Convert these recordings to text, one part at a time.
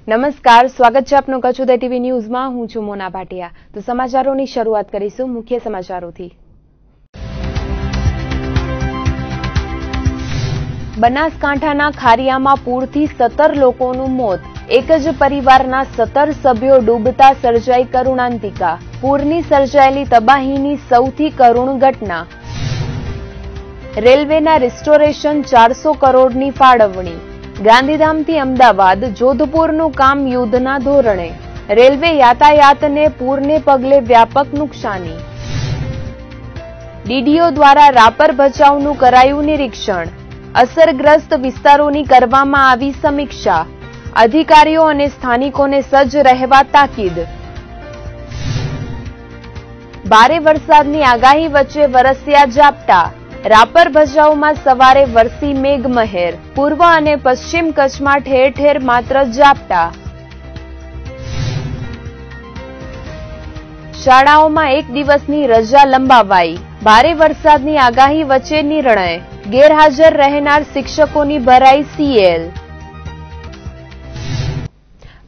નમસ્કાર, સ્વાગત છે આપનું કચ્છ ઉદય ટીવી ન્યૂઝમાં. હું છું મોના ભાટિયા. તો સમાચારોની શરૂઆત કરીશું મુખ્ય સમાચારોથી. બનાસકાંઠાના ખારિયામાં પૂરથી 17 લોકોનું મોત. એક જ પરિવારના 17 સભ્યો ડૂબતા સર્જાઈ કરુણાંતિકા. પૂરની સર્જાયેલી તબાહીની સૌથી કરુણ ઘટના. રેલવેના રિસ્ટોરેશન 400 કરોડની ફાળવણી. ગાંધીધામથી અમદાવાદ જોધપુરનું કામ યુદ્ધના ધોરણે. રેલવે યાતાયાતને પૂરને પગલે વ્યાપક નુકસાની. ડીડીઓ દ્વારા રાપર ભચાઉનું કરાયું નિરીક્ષણ. અસરગ્રસ્ત વિસ્તારોની કરવામાં આવી સમીક્ષા. અધિકારીઓ અને સ્થાનિકોને સજ્જ રહેવા તાકીદ. ભારે વરસાદની આગાહી વચ્ચે વરસ્યા ઝાપટા. રાપર ભચાઉમાં સવારે વરસી મેઘમહેર. પૂર્વ અને પશ્ચિમ કચ્છમાં ઠેર ઠેર માત્ર ઝાપટા. શાળાઓમાં એક દિવસની રજા લંબાવાઈ. ભારે વરસાદની આગાહી વચ્ચે નિર્ણય. ગેરહાજર રહેનાર શિક્ષકોની ભરાઈ સીએલ.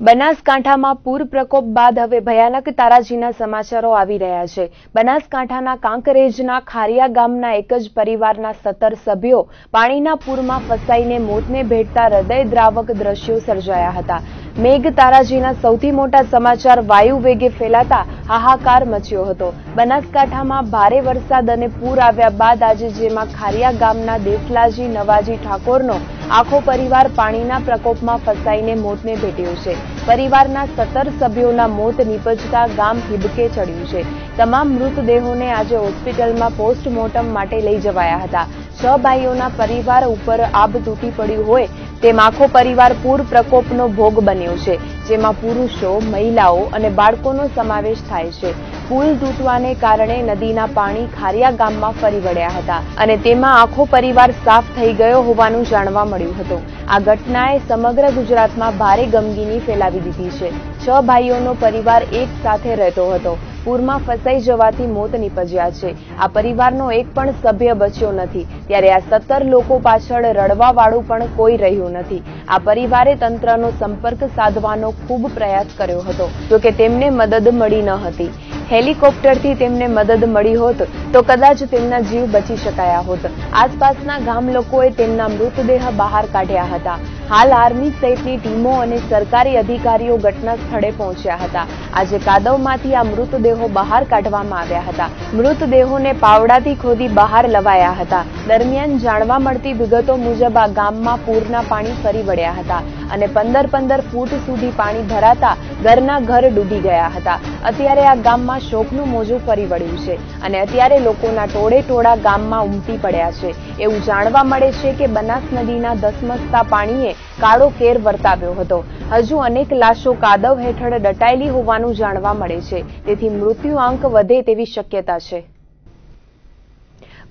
બનાસકાંઠામાં પૂર પ્રકોપ બાદ હવે ભયાનક તારાજીના સમાચારો આવી રહ્યા છે. બનાસકાંઠાના કાંકરેજના ખારિયા ગામના એક જ પરિવારના 17 સભ્યો પાણીના પૂરમાં ફસાઈને મોતને ભેટતા હૃદયદ્રાવક દ્રશ્યો સર્જાયા હતા. મેઘ તારાજીના સૌથી મોટા સમાચાર વાયુ વેગે ફેલાતા હાહાકાર મચ્યો હતો. બનાસકાંઠામાં ભારે વરસાદ અને પૂર આવ્યા બાદ આજે જેમાં ખારિયા ગામના દેસલાજી નવાજી ઠાકોરનો આખો પરિવાર પાણીના પ્રકોપમાં ફસાઈને મોતને ભેટ્યો છે. પરિવારના 17 સભ્યોના મોત નીપજતા ગામ હિબકે ચડ્યું છે. તમામ મૃતદેહોને આજે હોસ્પિટલમાં પોસ્ટમોર્ટમ માટે લઈ જવાયા હતા. 6 ભાઈઓના પરિવાર ઉપર આબ તૂટી પડ્યું હોય તેમ આખો પરિવાર પૂર પ્રકોપનો ભોગ બન્યો છે, જેમાં પુરુષો, મહિલાઓ અને બાળકોનો સમાવેશ થાય છે. પુલ તૂટવાને કારણે નદીના પાણી ખારિયા ગામમાં ફરી વળ્યા હતા અને તેમાં આખો પરિવાર સાફ થઈ ગયો હોવાનું જાણવા મળ્યું હતું. આ ઘટનાએ સમગ્ર ગુજરાતમાં ભારે ગમગીની ફેલાવી દીધી છે. 6 ભાઈઓનો પરિવાર એક સાથે રહેતો હતો. પૂરમાં ફસાઈ જવાથી મોત નીપજ્યા છે. આ પરિવારનો એક પણ સભ્ય બચ્યો નથી, ત્યારે આ 17 લોકો પાછળ રડવાવાળું પણ કોઈ રહ્યું નથી. આ પરિવારે તંત્રનો સંપર્ક સાધવાનો ખૂબ પ્રયાસ કર્યો હતો, જોકે તેમને મદદ મળી ન હતી. હેલિકોપ્ટરથી તેમને મદદ મળી હોત તો કદાચ તેમના જીવ બચી શકાયા હોત. આસપાસના ગામ લોકોએ તેમના મૃતદેહ બહાર કાઢ્યા હતા. હાલ આર્મી સહિતની ટીમો અને સરકારી અધિકારીઓ ઘટના સ્થળે પહોંચ્યા હતા. આજે કાદવમાંથી આ મૃતદેહો બહાર કાઢવામાં આવ્યા હતા. મૃતદેહોને પાવડાથી ખોદી બહાર લવાયા હતા. દરમિયાન જાણવા મળતી વિગતો મુજબ આ ગામમાં પૂરના પાણી ફરી વળ્યા હતા અને 15-15 ફૂટ સુધી પાણી ભરાતા ઘરના ઘર ડૂબી ગયા હતા. અત્યારે આ ગામમાં શોકનું મોજું ફરી વળ્યું છે અને અત્યારે લોકોના ટોળે ટોળા ગામમાં ઉમટી પડ્યા છે. એવું જાણવા મળે છે કે બનાસ નદીના ધસમસતા પાણીએ કાળો કેર વર્તાવ્યો હતો. હજુ અનેક લાશો કાદવ હેઠળ દટાયેલી હોવાનું જાણવા મળે છે, તેથી મૃત્યુઆંક વધે તેવી શક્યતા છે.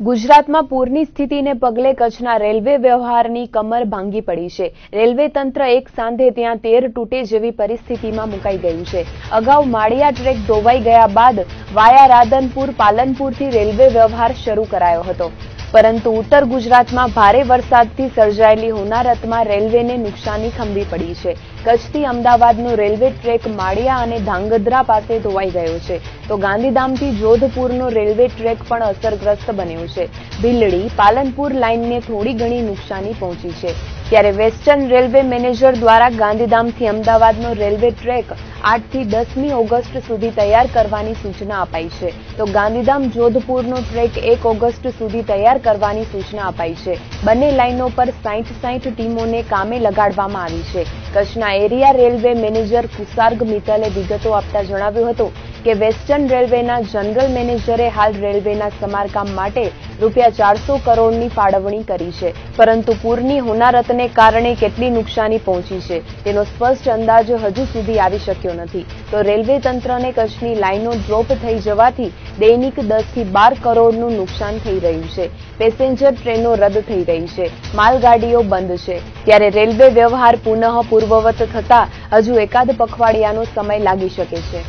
ગુજરાતમાં પૂરની સ્થિતિને પગલે કચ્છના રેલવે વ્યવહારની કમર ભાંગી પડી છે. રેલવે તંત્ર એક સાંધે ત્યાં તેર તૂટે જેવી પરિસ્થિતિમાં મુકાઈ ગયું છે. અગાઉ માળિયા ટ્રેક ધોવાઈ ગયા બાદ વાયા રાધનપુર પાલનપુરથી રેલવે વ્યવહાર શરૂ કરાયો હતો, પરંતુ ઉત્તર ગુજરાતમાં ભારે વરસાદથી સર્જાયેલી હોનારતમાં રેલવેને નુકસાની ખંભી પડી છે. કચ્છથી અમદાવાદનો રેલવે ટ્રેક માળિયા અને ધાંગધ્રા પાસે ધોવાઈ ગયો છે, તો ગાંધીધામથી જોધપુરનો રેલવે ટ્રેક પણ અસરગ્રસ્ત બન્યો છે. ભીલડી પાલનપુર લાઇનને થોડી ઘણી નુકસાની પહોંચી છે. ત્યારે વેસ્ટર્ન રેલવે મેનેજર દ્વારા ગાંધીધામથી અમદાવાદનો રેલવે ટ્રેક 8 થી 10મી ઓગસ્ટ સુધી તૈયાર કરવાની સૂચના અપાઈ છે, તો ગાંધીધામ જોધપુરનો ટ્રેક 1 ઓગસ્ટ સુધી તૈયાર કરવાની સૂચના અપાઈ છે. બંને લાઇનો પર 60 ટીમોને કામે લગાડવામાં આવી છે. કચ્છના એરિયા રેલવે મેનેજર કુસાર્ગ મિત્તલે વિગતો આપતા જણાવ્યું હતું કે વેસ્ટર્ન રેલવેના જનરલ મેનેજરે હાલ રેલવેના સમારકામ માટે ₹400 કરોડની ફાળવણી કરી છે, પરંતુ પૂરની હોનારતને કારણે કેટલી નુકસાની પહોંચી છે તેનો સ્પષ્ટ અંદાજ હજુ સુધી આવી શક્યો નથી. તો રેલવે તંત્રને કચ્છની લાઇનો ડ્રોપ થઈ જવાથી દૈનિક 10 થી 12 કરોડનું નુકસાન થઈ રહ્યું છે. પેસેન્જર ટ્રેનો રદ થઈ રહી છે, માલગાડીઓ બંધ છે. ત્યારે રેલવે વ્યવહાર પુનઃ પૂર્વવત થતા હજુ એકાદ પખવાડિયાનો સમય લાગી શકે છે.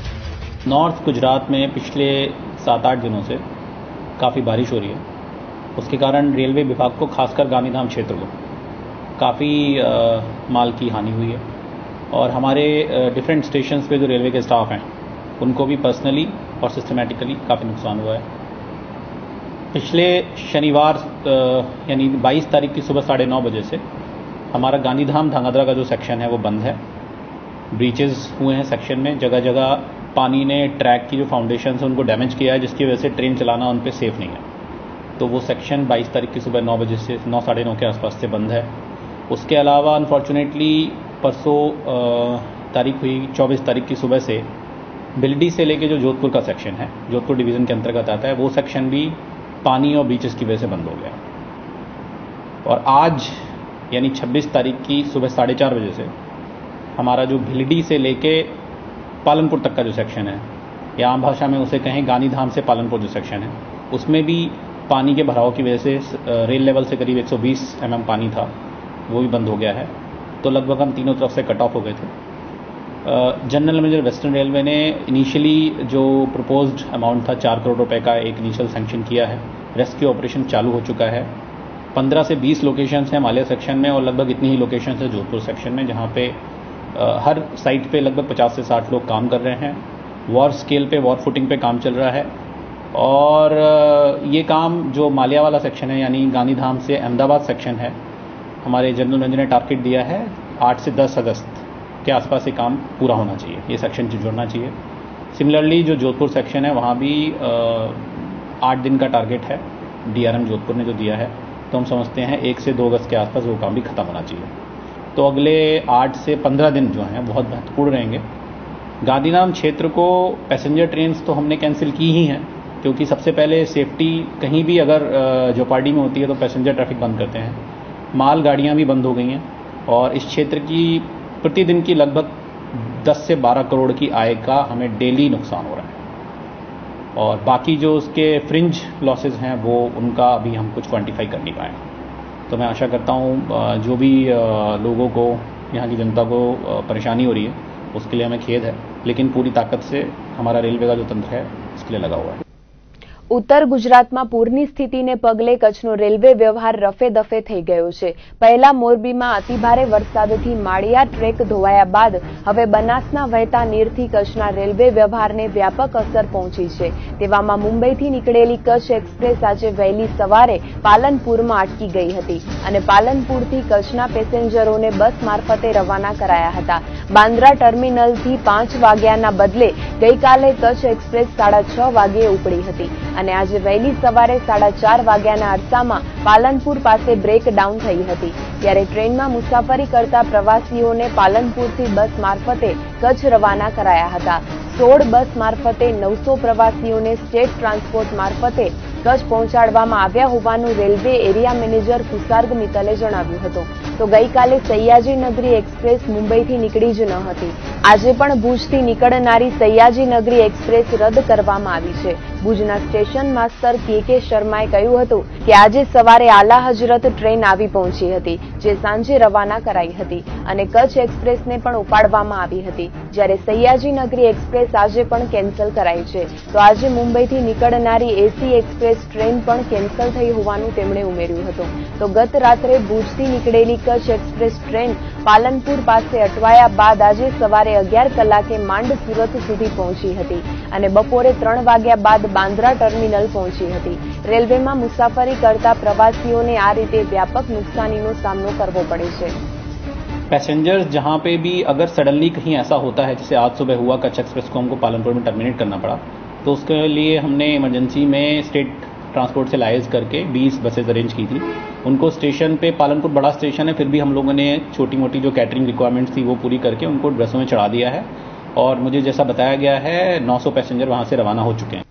नॉर्थ गुजरात में पिछले 7-8 दिनों से काफ़ी बारिश हो रही है. उसके कारण रेलवे विभाग को, खासकर गांधीधाम क्षेत्र को, काफ़ी माल की हानि हुई है. और हमारे डिफरेंट स्टेशंस पे जो रेलवे के स्टाफ हैं उनको भी पर्सनली और सिस्टमेटिकली काफ़ी नुकसान हुआ है। पिछले शनिवार यानी 22 तारीख की सुबह 9:30 बजे से हमारा गांधीधाम धांगध्रा का जो सेक्शन है वो बंद है। ब्रीचेस हुए हैं सेक्शन में, जगह जगह पानी ने ट्रैक की जो फाउंडेशन है उनको डैमेज किया है, जिसकी वजह से ट्रेन चलाना उन पर सेफ नहीं है। तो वो सेक्शन 22 तारीख की सुबह 9 बजे से 9 साढ़े 9 के आसपास से बंद है। उसके अलावा अनफॉर्चुनेटली परसों तारीख हुई 24 तारीख की सुबह से बिलडी से लेके जो जोधपुर का सेक्शन है, जोधपुर डिवीज़न के अंतर्गत आता है, वो सेक्शन भी पानी और बीचेस की वजह से बंद हो गया। और आज यानी 26 तारीख की सुबह 4:30 बजे से हमारा जो भिलडी से लेके पालनपुर तक का जो सेक्शन है, या आम भाषा में उसे कहें गांधीधाम से पालनपुर जो सेक्शन है, उसमें भी पानी के भराव की वजह से रेल लेवल से करीब 120 mm पानी था, वो भी बंद हो गया है। तो लगभग हम तीनों तरफ से कट ऑफ हो गए थे। जनरल मैनेजर वेस्टर्न रेलवे ने इनिशियली जो प्रपोज्ड अमाउंट था 4 करोड़ रुपए का एक इनिशियल सैंक्शन किया है। रेस्क्यू ऑपरेशन चालू हो चुका है। 15 से 20 लोकेशंस हैं माल्या सेक्शन में और लगभग इतनी ही लोकेशंस है जोधपुर सेक्शन में, जहां पे हर साइट पे लगभग 50 से 60 लोग काम कर रहे हैं। वॉर स्केल पे, वॉर फुटिंग पे काम चल रहा है। और ये काम जो माल्या वाला सेक्शन है यानी गांधीधाम से अहमदाबाद सेक्शन है, हमारे जनरल मैनेजर ने टारगेट दिया है 8 से 10 अगस्त के आसपास ये काम पूरा होना चाहिए, ये सेक्शन जुड़ना चाहिए। सिमिलरली जो जोधपुर सेक्शन है वहाँ भी 8 दिन का टारगेट है DRM जोधपुर ने जो दिया है, तो हम समझते हैं 1 से 2 अगस्त के आसपास वो काम भी खत्म होना चाहिए। तो अगले 8 से 15 दिन जो हैं बहुत महत्वपूर्ण रहेंगे। गांधीधाम क्षेत्र को पैसेंजर ट्रेन्स तो हमने कैंसिल की ही हैं, क्योंकि सबसे पहले सेफ्टी कहीं भी अगर जोपाडी में होती है तो पैसेंजर ट्रैफिक बंद करते हैं। माल गाड़ियां भी बंद हो गई हैं और इस क्षेत्र की प्रतिदिन की लगभग 10 से 12 करोड़ की आय का हमें डेली नुकसान हो रहा है। और बाकी जो उसके फ्रिंज लॉसेज हैं वो उनका अभी हम कुछ क्वांटिफाई कर नहीं पाए। तो मैं आशा करता हूँ जो भी लोगों को, यहाँ की जनता को परेशानी हो रही है उसके लिए हमें खेद है, लेकिन पूरी ताकत से हमारा रेलवे का जो तंत्र है इसके लिए लगा हुआ है। ઉત્તર ગુજરાતમાં પૂરની સ્થિતિને પગલે કચ્છનો રેલવે વ્યવહાર રફે દફે થઈ ગયો છે। પહેલા મોરબીમાં અતિભારે વરસાદથી માળિયા ટ્રેક ધોવાયા બાદ હવે બનાસના વહેતા નીરથી કચ્છના રેલવે વ્યવહારને વ્યાપક અસર પહોંચી છે। તેવામાં મુંબઈથી નીકળેલી કચ્છ એક્સપ્રેસ આજે વહેલી સવારે પાલનપુરમાં અટકી ગઈ હતી અને પાલનપુરથી કચ્છના પેસેન્જરોને બસ મારફતે રવાના કરાયા હતા। બાંદ્રા ટર્મિનલથી 5 વાગ્યાના બદલે ગઈકાલે કચ્છ એક્સપ્રેસ 6:30 વાગ્યે ઉપડી હતી અને આજે વહેલી સવારે 4:30 વાગ્યાના અરસામાં પાલનપુર પાસે બ્રેકડાઉન થઈ હતી। ત્યારે ટ્રેનમાં મુસાફરી કરતા પ્રવાસીઓને પાલનપુરથી બસ મારફતે કચ્છ રવાના કરાયા હતા। 16 બસ મારફતે 900 પ્રવાસીઓને સ્ટેટ ટ્રાન્સપોર્ટ મારફતે કચ્છ પહોંચાડવામાં આવ્યા હોવાનું રેલવે એરિયા મેનેજર કુસાર્ગ મિત્તલે જણાવ્યું હતું। તો ગઈકાલે સયાજી નગરી એક્સપ્રેસ મુંબઈથી નીકળી જ ન હતી। આજે પણ ભુજથી નીકળનારી સયાજી નગરી એક્સપ્રેસ રદ કરવામાં આવી છે। ભુજના સ્ટેશન માસ્ટર કે શર્માએ કહ્યું હતું કે આજે સવારે આલા હજરત ટ્રેન આવી પહોંચી હતી, જે સાંજે રવાના કરાઈ હતી અને કચ્છ એક્સપ્રેસને પણ ઉપાડવામાં આવી હતી, જ્યારે સયાજી નગરી એક્સપ્રેસ આજે પણ કેન્સલ કરાઈ છે। તો આજે મુંબઈથી નીકળનારી એસી એક્સપ્રેસ ટ્રેન પણ કેન્સલ થઈ હોવાનું તેમણે ઉમેર્યું હતું। તો ગત રાત્રે ભુજથી નીકળેલી કચ્છ એક્સપ્રેસ ટ્રેન પાલનપુર પાસે અટવાયા બાદ આજે સવારે 11 કલાકે માંડ સુરત સુધી પહોંચી હતી અને બપોરે 3 વાગ્યા બાદ બાંદ્રા ટર્મિનલ પહોંચી હતી। રેલવેમાં મુસાફરી કરતા પ્રવાસીઓને આ રીતે વ્યાપક નુકસાનીનો સામનો કરવો પડે છે। पैसेंजर्स जहां पे भी अगर सडनली कहीं ऐसा होता है, जैसे आज सुबह हुआ कच्छ एक्सप्रेस को हमको पालनपुर में टर्मिनेट करना पड़ा, तो उसके लिए हमने इमरजेंसी में स्टेट ट्रांसपोर्ट से लाइज करके 20 बसेज अरेंज की थी। उनको स्टेशन पे, पालनपुर बड़ा स्टेशन है, फिर भी हम लोगों ने छोटी मोटी जो कैटरिंग रिक्वायरमेंट्स थी वो पूरी करके उनको बसों में चढ़ा दिया है और मुझे जैसा बताया गया है 900 पैसेंजर वहां से रवाना हो चुके हैं।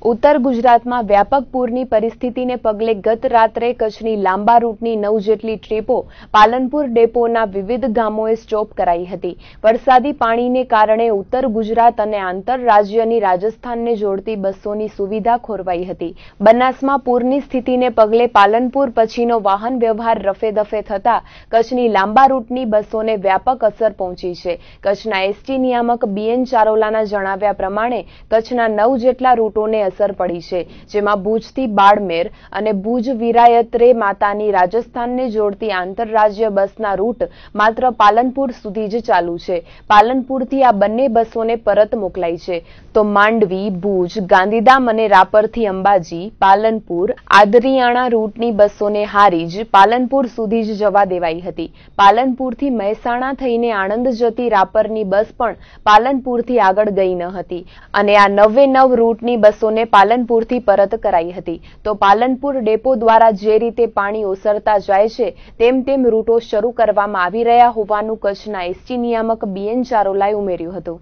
ઉત્તર ગુજરાતમાં વ્યાપક પૂરની પરિસ્થિતિને પગલે ગત રાત્રે કચ્છની લાંબા રૂટની 9 જેટલી ટ્રેપો પાલનપુર ડેપોના વિવિધ ગામોએ સ્ટોપ કરાઈ હતી। વરસાદી પાણીને કારણે ઉત્તર ગુજરાત અને આંતરરાજ્યની રાજસ્થાનને જોડતી બસોની સુવિધા ખોરવાઈ હતી। બનાસમાં પૂરની સ્થિતિને પગલે પાલનપુર પછીનો વાહન વ્યવહાર રફેદફે થતા કચ્છની લાંબા રૂટની બસોને વ્યાપક અસર પહોંચી છે। કચ્છના એસટી નિયામક BN ચારોલાના જણાવ્યા પ્રમાણે કચ્છના 9 જેટલા રૂટોને અસર પડી છે, જેમાં ભુજથી બાડમેર અને ભુજ વિરાયત્રે માતાની રાજસ્થાનને જોડતી આંતરરાજ્ય બસના રૂટ માત્ર પાલનપુર સુધી જ ચાલુ છે. પાલનપુરથી આ બંને બસોને પરત મોકલાઈ છે, તો માંડવી, ભુજ, ગાંધીધામ અને રાપરથી અંબાજી, પાલનપુર, આદરિયાણા રૂટની બસોને હારીજ, પાલનપુર સુધી જ જવા દેવાઈ હતી. પાલનપુરથી મહેસાણા થઈને આણંદ જતી રાપરની બસ પણ પાલનપુરથી આગળ ગઈ ન હતી અને આ 99 રૂટની બસોને પાલનપુરથી પરત કરાઈ હતી. તો પાલનપુર ડેપો દ્વારા જે રીતે પાણી ઓસરતા જાય છે તેમ તેમ રૂટો શરૂ કરવામાં આવી રહ્યા હોવાનું કચ્છના એસટી નિયામક BN ચારોલાએ ઉમેર્યું હતું.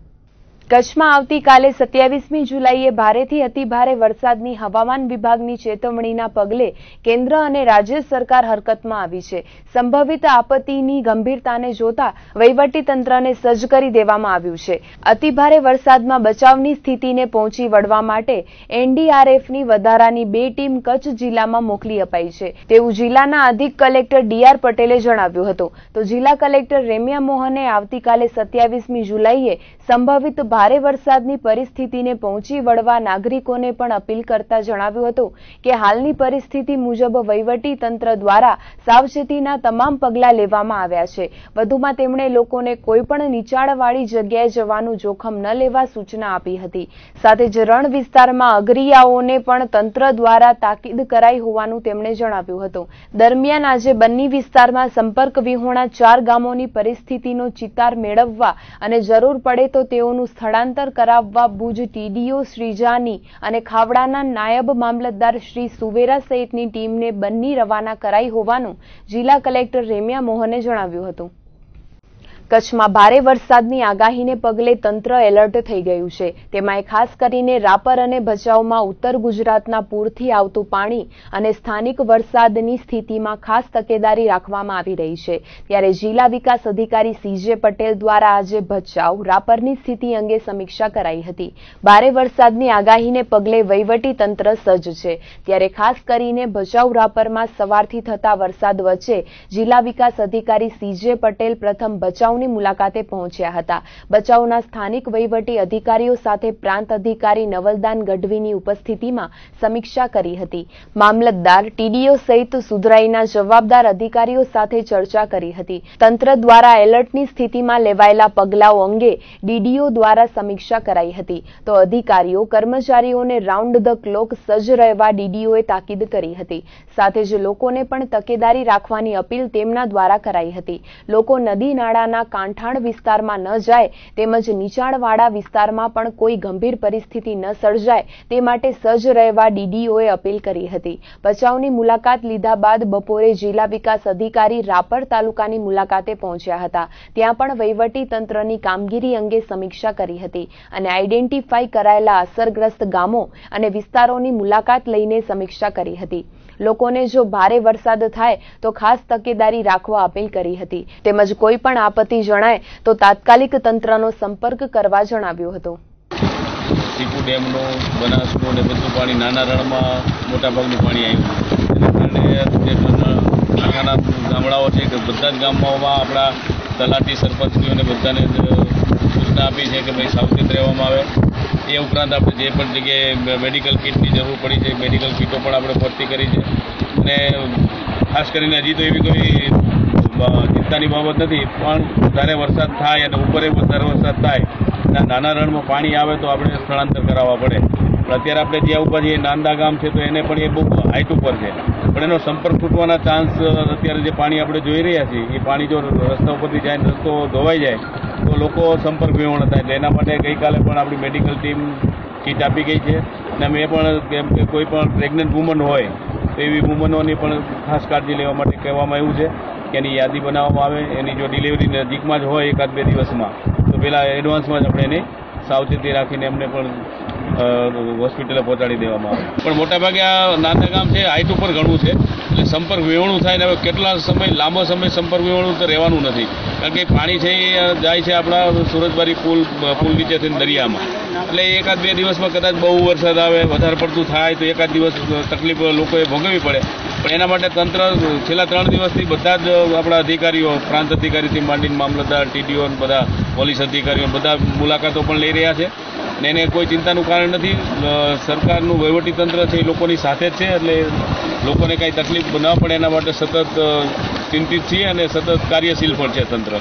કચ્છમાં આવતીકાલે 27મી જુલાઈએ ભારેથી અતિભારે વરસાદની હવામાન વિભાગની ચેતવણીના પગલે કેન્દ્ર અને રાજ્ય સરકાર હરકતમાં આવી છે. સંભવિત આપત્તિની ગંભીરતાને જોતા વહીવટીતંત્રને સજ્જ કરી દેવામાં આવ્યું છે. અતિભારે વરસાદમાં બચાવની સ્થિતિને પહોંચી વળવા માટે NDRFની વધારાની 2 ટીમ કચ્છ જિલ્લામાં મોકલી અપાઈ છે, તેવું જિલ્લાના અધિક કલેક્ટર DR પટેલે જણાવ્યું હતું. તો જિલ્લા કલેક્ટર રેમ્યા મોહને આવતીકાલે 27મી જુલાઈએ સંભવિત ભારે વરસાદની પરિસ્થિતિને પહોંચી વળવા નાગરિકોને પણ અપીલ કરતા જણાવ્યું હતું કે હાલની પરિસ્થિતિ મુજબ વહીવટી તંત્ર દ્વારા સાવચેતીના તમામ પગલાં લેવામાં આવ્યા છે. વધુમાં તેમણે લોકોને કોઈપણ નીચાણવાળી જગ્યાએ જવાનું જોખમ ન લેવા સૂચના આપી હતી. સાથે જ રણ વિસ્તારમાં અગરિયાઓને પણ તંત્ર દ્વારા તાકીદ કરાઈ હોવાનું તેમણે જણાવ્યું હતું. દરમિયાન આજે બન્ની વિસ્તારમાં સંપર્ક વિહોણા 4 ગામોની પરિસ્થિતિનો ચિતાર મેળવવા અને જરૂર પડે તો તેઓનું સ્થળાંતર કરાવવા ભુજ TDO શ્રી જાની અને ખાવડાના નાયબ મામલતદાર શ્રી સુવેરા સહિતની ટીમને બન્ની રવાના કરાઈ હોવાનું જિલ્લા કલેક્ટર રેમ્યા મોહને જણાવ્યું હતું. કચ્છમાં ભારે વરસાદની આગાહીને પગલે તંત્ર એલર્ટ થઈ ગયું છે. તેમાં ખાસ કરીને રાપર અને ભચાઉમાં ઉત્તર ગુજરાતના પૂરથી આવતું પાણી અને સ્થાનિક વરસાદની સ્થિતિમાં ખાસ તકેદારી રાખવામાં આવી રહી છે. ત્યારે જિલ્લા વિકાસ અધિકારી CJ પટેલ દ્વારા આજે ભચાઉ, રાપરની સ્થિતિ અંગે સમીક્ષા કરાઈ હતી. ભારે વરસાદની આગાહીને પગલે વહીવટી તંત્ર સજ્જ છે. ત્યારે ખાસ કરીને ભચાઉ, રાપરમાં સવારથી થતા વરસાદ વચ્ચે જિલ્લા વિકાસ અધિકારી CJ પટેલ પ્રથમ ભચાઉ મુલાકાતે પહોંચ્યા હતા. ભચાઉના સ્થાનિક વહીવટી અધિકારીઓ સાથે પ્રાંત અધિકારી નવલદાન ગઢવીની ઉપસ્થિતિમાં સમીક્ષા કરી હતી. મામલતદાર, TDO સહિત સુધરાઈના જવાબદાર અધિકારીઓ સાથે ચર્ચા કરી હતી. તંત્ર દ્વારા એલર્ટની સ્થિતિમાં લેવાયેલા પગલાઓ અંગે DDO દ્વારા સમીક્ષા કરાઈ હતી. તો અધિકારીઓ, કર્મચારીઓને રાઉન્ડ ધ ક્લોક સજ્જ રહેવા DDOએ તાકીદ કરી હતી. સાથે જ લોકોને પણ તકેદારી રાખવાની અપીલ તેમના દ્વારા કરાઈ હતી. લોકો નદી નાળાના કાંઠાણ વિસ્તારમાં ન જાય તેમજ નીચાણવાળા વિસ્તારમાં પણ કોઈ ગંભીર પરિસ્થિતિ ન સર્જાય તે માટે સજ્જ રહેવા DDOએ અપીલ કરી હતી. ભચાઉની મુલાકાત લીધા બાદ બપોરે જિલ્લા વિકાસ અધિકારી રાપર તાલુકાની મુલાકાતે પહોંચ્યા હતા. ત્યાં પણ વહીવટી તંત્રની કામગીરી અંગે સમીક્ષા કરી હતી અને આઈડેન્ટિફાઈ કરાયેલા અસરગ્રસ્ત ગામો અને વિસ્તારોની મુલાકાત લઈને સમીક્ષા કરી હતી. લોકોને જો ભારે વરસાદ થાય તો ખાસ તકેદારી રાખવા અપીલ કરી હતી. તેમજ કોઈ પણ આપત્તિ જણાય તો તાત્કાલિક તંત્રનો સંપર્ક કરવા જણાવ્યું હતું. ટીપુ ડેમનું, બનાસનું ને બધું પાણી નાના રણમાં મોટાભાગનું પાણી આવ્યું. એના કારણે જે નાના ગામડાઓ છે કે બધા જ ગામમાં આપણા તલાટી, સરપંચીઓને બધાને સૂચના આપી છે કે ભાઈ સાવચેત રહેવામાં આવે. એ ઉપરાંત આપણે જે પણ જગ્યાએ મેડિકલ કિટની જરૂર પડી છે, મેડિકલ કિટો પણ આપણે ભરતી કરી છે. અને ખાસ કરીને હજી તો એવી કોઈ ચિંતાની બાબત નથી, પણ વધારે વરસાદ થાય અને ઉપરે વધારે વરસાદ થાય અને નાના રણમાં પાણી આવે તો આપણે સ્થળાંતર કરાવવા પડે. પણ અત્યારે આપણે જ્યાં ઉપર જે નાંદા ગામ છે તો એને પણ એ બહુ હાઈટ ઉપર છે, પણ એનો સંપર્ક તૂટવાના ચાન્સ અત્યારે જે પાણી આપણે જોઈ રહ્યા છીએ એ પાણી જો રસ્તા ઉપરથી જાય, રસ્તો ધોવાઈ જાય તો લોકો સંપર્ક વિહોણા થાય. એટલે એના માટે ગઈકાલે પણ આપણી મેડિકલ ટીમ કીટ આપી ગઈ છે અને અમે પણ કેમ કે કોઈ પણ પ્રેગ્નન્ટ વુમન હોય તો એવી વુમનોની પણ ખાસ કાળજી લેવા માટે કહેવામાં આવ્યું છે કે એની યાદી બનાવવામાં આવે. એની જો ડિલિવરી નજીકમાં જ હોય 1-2 દિવસમાં તો પહેલાં એડવાન્સમાં જ આપણે એની સાવચેતી રાખીને એમને પણ હોસ્પિટલે પહોંચાડી દેવામાં આવે. પણ મોટાભાગે આ નાના ગામ છે, હાઈટ ઉપર ઘણું છે, એટલે સંપર્ક વિહોણું થાય ને હવે કેટલા સમય, લાંબો સમય સંપર્ક વિહોણું તો રહેવાનું નથી, કારણ કે પાણી છે એ જાય છે આપણા સુરતબારી પુલ નીચે થઈને દરિયામાં. એટલે 1-2 દિવસમાં કદાચ બહુ વરસાદ આવે, વધારે પડતું થાય તો 1 દિવસ તકલીફ લોકોએ ભોગવવી પડે. પણ એના માટે તંત્ર છેલ્લા 3 દિવસથી બધા જ આપણા અધિકારીઓ, પ્રાંત અધિકારીથી માંડીને મામલતદાર, TDO, બધા પોલીસ અધિકારીઓ બધા મુલાકાતો પણ લઈ રહ્યા છે ને એને કોઈ ચિંતાનું કારણ નથી. સરકારનું વહીવટીતંત્ર છે એ લોકોની સાથે જ છે, એટલે લોકોને કાંઈ તકલીફ ન પડે એના માટે સતત ચિંતિત છીએ અને સતત કાર્યશીલ પણ છે તંત્ર.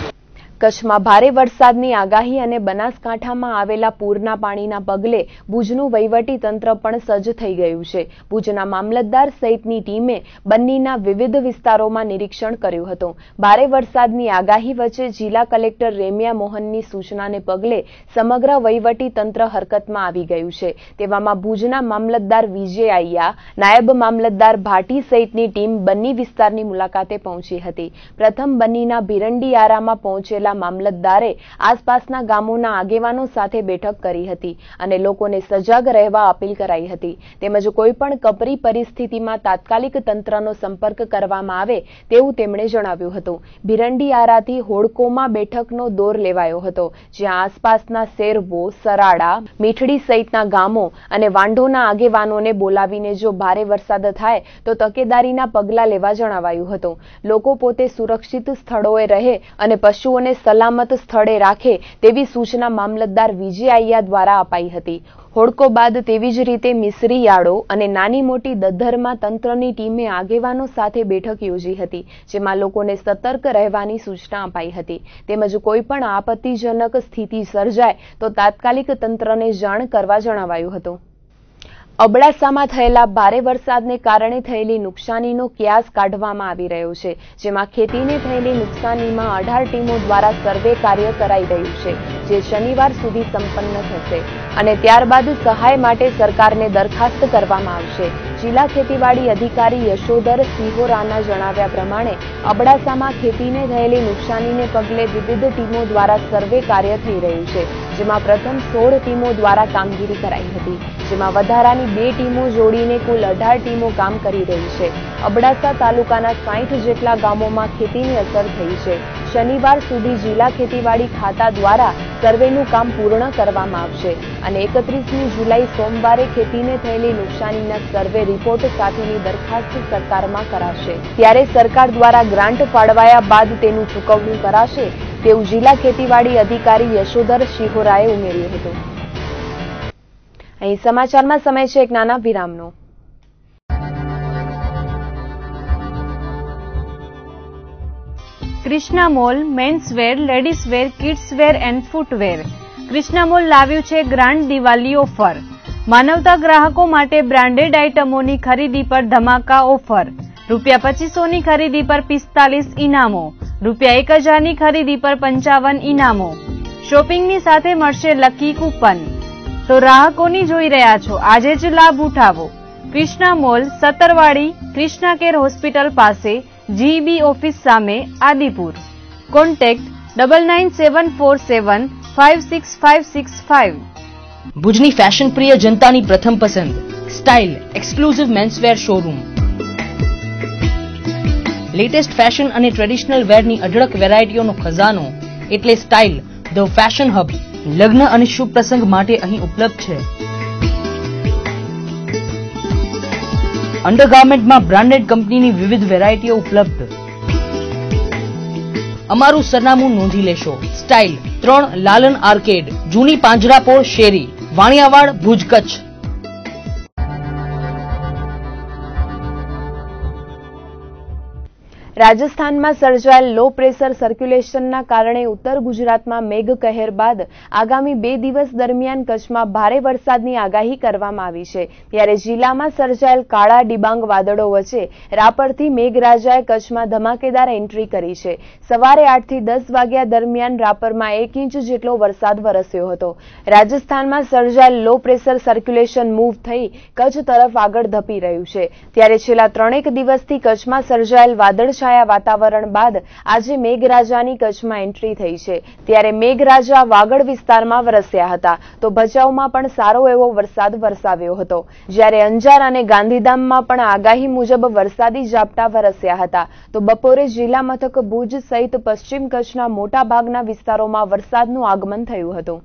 કચ્છમાં ભારે વરસાદની આગાહી અને બનાસકાંઠામાં આવેલા પૂરના પાણીના પગલે ભુજનું વહીવટી તંત્ર પણ સજ્જ થઈ ગયું છે. ભુજના મામલતદાર સહિતની ટીમે બન્નીના વિવિધ વિસ્તારોમાં નિરીક્ષણ કર્યું હતું. ભારે વરસાદની આગાહી વચ્ચે જિલ્લા કલેક્ટર રેમ્યા મોહનની સૂચનાને પગલે સમગ્ર વહીવટી તંત્ર હરકતમાં આવી ગયું છે. તેવામાં ભુજના મામલતદાર વિજય આયા, નાયબ મામલતદાર ભાટી સહિતની ટીમ બન્ની વિસ્તારની મુલાકાતે પહોંચી હતી. પ્રથમ બન્નીના ભીરંડીયારામાં પહોંચેલા મામલતદારે આસપાસના ગામોના આગેવાનો સાથે બેઠક કરી હતી અને લોકોને સજાગ રહેવા અપીલ કરાઈ હતી. તેમજ કોઈપણ કપરી પરિસ્થિતિમાં તાત્કાલિક તંત્રનો સંપર્ક કરવામાં આવે તેવું તેમણે જણાવ્યું હતું. ભીરંડીયારાથી હોડકોમાં બેઠકનો દોર લેવાયો હતો, જ્યાં આસપાસના સેરવો, સરાડા, મીઠડી સહિતના ગામો અને વાંઢોના આગેવાનોને બોલાવીને જો ભારે વરસાદ થાય તો તકેદારીના પગલાં લેવા જણાવાયું હતું. લોકો પોતે સુરક્ષિત સ્થળોએ રહે અને પશુઓને સલામત સ્થળે રાખે તેવી સૂચના મામલતદાર વિજય આયા દ્વારા અપાઈ હતી. હોડકો બાદ તેવી જ રીતે મિસરી યાળો અને નાની મોટી દદ્ધરમાં તંત્રની ટીમે આગેવાનો સાથે બેઠક યોજી હતી, જેમાં લોકોને સતર્ક રહેવાની સૂચના અપાઈ હતી. તેમજ કોઈપણ આપત્તિજનક સ્થિતિ સર્જાય તો તાત્કાલિક તંત્રને જાણ કરવા જણાવાયું હતું. અબડાસામાં થયેલા ભારે વરસાદને કારણે થયેલી નુકસાનીનો કિયાસ કાઢવામાં આવી રહ્યો છે, જેમાં ખેતીને થયેલી નુકસાનીમાં 18 ટીમો દ્વારા સર્વે કાર્ય કરાઈ રહ્યું છે, જે શનિવાર સુધી સંપન્ન થશે અને ત્યારબાદ સહાય માટે સરકારને દરખાસ્ત કરવામાં આવશે. જિલ્લા ખેતીવાડી અધિકારી યશોધર સિહોરાના જણાવ્યા પ્રમાણે અબડાસામાં ખેતીને થયેલી નુકસાનીને પગલે વિવિધ ટીમો દ્વારા સર્વે કાર્ય થઈ રહ્યું છે, જેમાં પ્રથમ 16 ટીમો દ્વારા કામગીરી કરાઈ હતી, જેમાં વધારાની 2 ટીમો જોડીને કુલ 18 ટીમો કામ કરી રહી છે. અબડાસા તાલુકાના 60 જેટલા ગામોમાં ખેતીની અસર થઈ છે. શનિવાર સુધી જિલ્લા ખેતીવાડી ખાતા દ્વારા સર્વેનું કામ પૂર્ણ કરવામાં આવશે અને 31મી જુલાઈ સોમવારે ખેતીને થયેલી નુકસાનીના સર્વે રિપોર્ટ સાથેની દરખાસ્ત સરકારમાં કરાશે. ત્યારે સરકાર દ્વારા ગ્રાન્ટ ફાળવાયા બાદ તેનું ચૂકવણું કરાશે તેવું જિલ્લા ખેતીવાડી અધિકારી યશોધર શિહોરાએ ઉમેર્યું હતું. અહીં સમાચારમાં સમય છે એક નાના વિરામનો. Krishna mall menswear, ladieswear, kidswear and footwear. Krishna mall લાવ્યું છે ગ્રાન્ડ દિવાળી ઓફર. માનવતા ગ્રાહકો માટે બ્રાન્ડેડ આઇટમોની ખરીદી પર ધમાકા ઓફર. ₹2500ની ખરીદી પર 45 ઇનામો, ₹1000ની ખરીદી પર 55 ઇનામો. શોપિંગની સાથે મળશે લકી કૂપન. તો ગ્રાહકોની જોઈ રહ્યા છો, આજે જ લાભ ઉઠાવો. Krishna mall, Satarwadi, Krishna care hospital પાસે, જીબી ઓફિસ સામે, આદિપુર. કોન્ટેક્ટ 9974756565. ભુજની ફેશન પ્રિય જનતાની પ્રથમ પસંદ style exclusive menswear showroom. Latest fashion અને ટ્રેડિશનલ વેરની અઢળક વેરાયટીઓનો ખજાનો એટલે સ્ટાઇલ ધ ફેશન હબ. લગ્ન અને શુભ પ્રસંગ માટે અહીં ઉપલબ્ધ છે. અંડરગાર્મેન્ટમાં બ્રાન્ડેડ કંપનીની વિવિધ વેરાયટીઓ ઉપલબ્ધ. અમારું સરનામું નોંધી લેશો. સ્ટાઇલ 3 લાલન આર્કેડ, જૂની પાંજરાપોળ શેરી, વાણિયાવાડ, ભુજ, કચ્છ. રાજસ્થાનમાં સર્જાયેલ લો પ્રેશર સર્ક્યુલેશનના કારણે ઉત્તર ગુજરાતમાં મેઘકહેર બાદ આગામી 2 દિવસ દરમિયાન કચ્છમાં ભારે વરસાદની આગાહી કરવામાં આવી છે. ત્યારે જિલ્લામાં સર્જાયેલ કાળા ડિબાંગ વાદળો વચ્ચે રાપરથી મેઘરાજાએ કચ્છમાં ધમાકેદાર એન્ટ્રી કરી છે. સવારે 8 થી 10 વાગ્યા દરમિયાન રાપરમાં 1 ઇંચ જેટલો વરસાદ વરસ્યો હતો. રાજસ્થાનમાં સર્જાયેલ લો પ્રેશર સર્ક્યુલેશન મૂવ થઈ કચ્છ તરફ આગળ ધપી રહ્યું છે. ત્યારે છેલ્લા 3 દિવસથી કચ્છમાં સર્જાયેલ વાદળછાયા વાતાવરણ બાદ આજે મેઘરાજાની કચ્છમાં એન્ટ્રી થઈ છે. ત્યારે મેઘરાજા વાગડ વિસ્તારમાં વરસ્યા હતા તો ભચાઉમાં પણ સારો એવો વરસાદ વરસાવ્યો હતો. જ્યારે અંજાર અને ગાંધીધામમાં પણ આગાહી મુજબ વરસાદી ઝાપટા વરસ્યા હતા તો બપોરે જિલ્લા મથક ભુજ સહિત પશ્ચિમ કચ્છના મોટા ભાગના વિસ્તારોમાં વરસાદનું આગમન થયું હતું.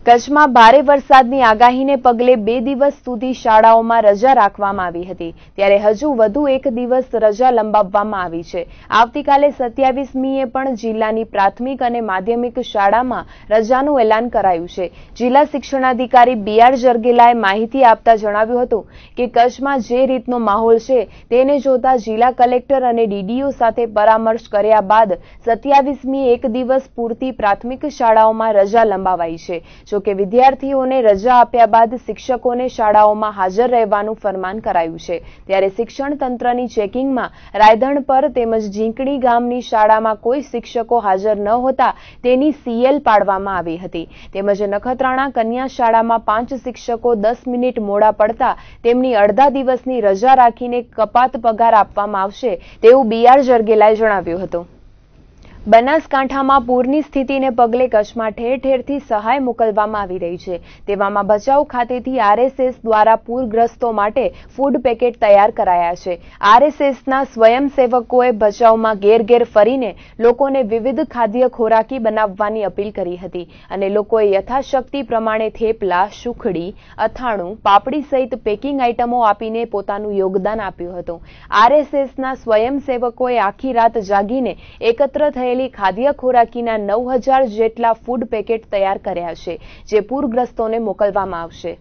કચ્છમાં ભારે વરસાદની આગાહીને પગલે 2 દિવસ સુધી શાળાઓમાં રજા રાખવામાં આવી હતી, ત્યારે હજુ વધુ 1 દિવસ રજા લંબાવવામાં આવી છે. આવતીકાલે 27મીએ પણ જિલ્લાની પ્રાથમિક અને માધ્યમિક શાળામાં રજાનું એલાન કરાયું છે. જિલ્લા શિક્ષણાધિકારી BR જરગેલાએ માહિતી આપતા જણાવ્યું હતું કે કચ્છમાં જે રીતનો માહોલ છે તેને જોતા જિલ્લા કલેક્ટર અને DDO સાથે પરામર્શ કર્યા બાદ 27મીએ 1 દિવસ પૂરતી પ્રાથમિક શાળાઓમાં રજા લંબાવાઈ છે. જોકે વિદ્યાર્થીઓને રજા આપ્યા બાદ શિક્ષકોને શાળાઓમાં હાજર રહેવાનું ફરમાન કરાયું છે. ત્યારે શિક્ષણ તંત્રની ચેકિંગમાં રાયધણ પર તેમજ ઝીંકડી ગામની શાળામાં કોઈ શિક્ષકો હાજર ન હોતા તેની CL પાડવામાં આવી હતી. તેમજ નખત્રાણા કન્યા શાળામાં 5 શિક્ષકો 10 મિનિટ મોડા પડતા તેમની અડધા દિવસની રજા રાખીને કપાત પગાર આપવામાં આવશે તેવું BR જરગેલાએ જણાવ્યું હતું. બનાસકાંઠામાં પૂરની સ્થિતિને પગલે કચ્છમાં ઠેર ઠેરથી સહાય મોકલવામાં આવી રહી છે. તેવામાં ભચાઉ ખાતેથી RSS દ્વારા પૂરગ્રસ્તો માટે ફૂડ પેકેટ તૈયાર કરાયા છે. RSSના સ્વયંસેવકોએ ભચાઉમાં ઘેર ઘેર ફરીને લોકોને વિવિધ ખાદ્ય ખોરાકી બનાવવાની અપીલ કરી હતી અને લોકોએ યથાશક્તિ પ્રમાણે થેપલા, સુખડી, અથાણું, પાપડી સહિત પેકિંગ આઇટમો આપીને પોતાનું યોગદાન આપ્યું હતું. RSSના સ્વયંસેવકોએ આખી રાત જાગીને એકત્ર થયેલી ખાદ્ય ખોરાકીના 9000 જેટલા ફૂડ પેકેટ તૈયાર કર્યા છે, જે પૂરગ્રસ્તોને મોકલવામાં આવશે.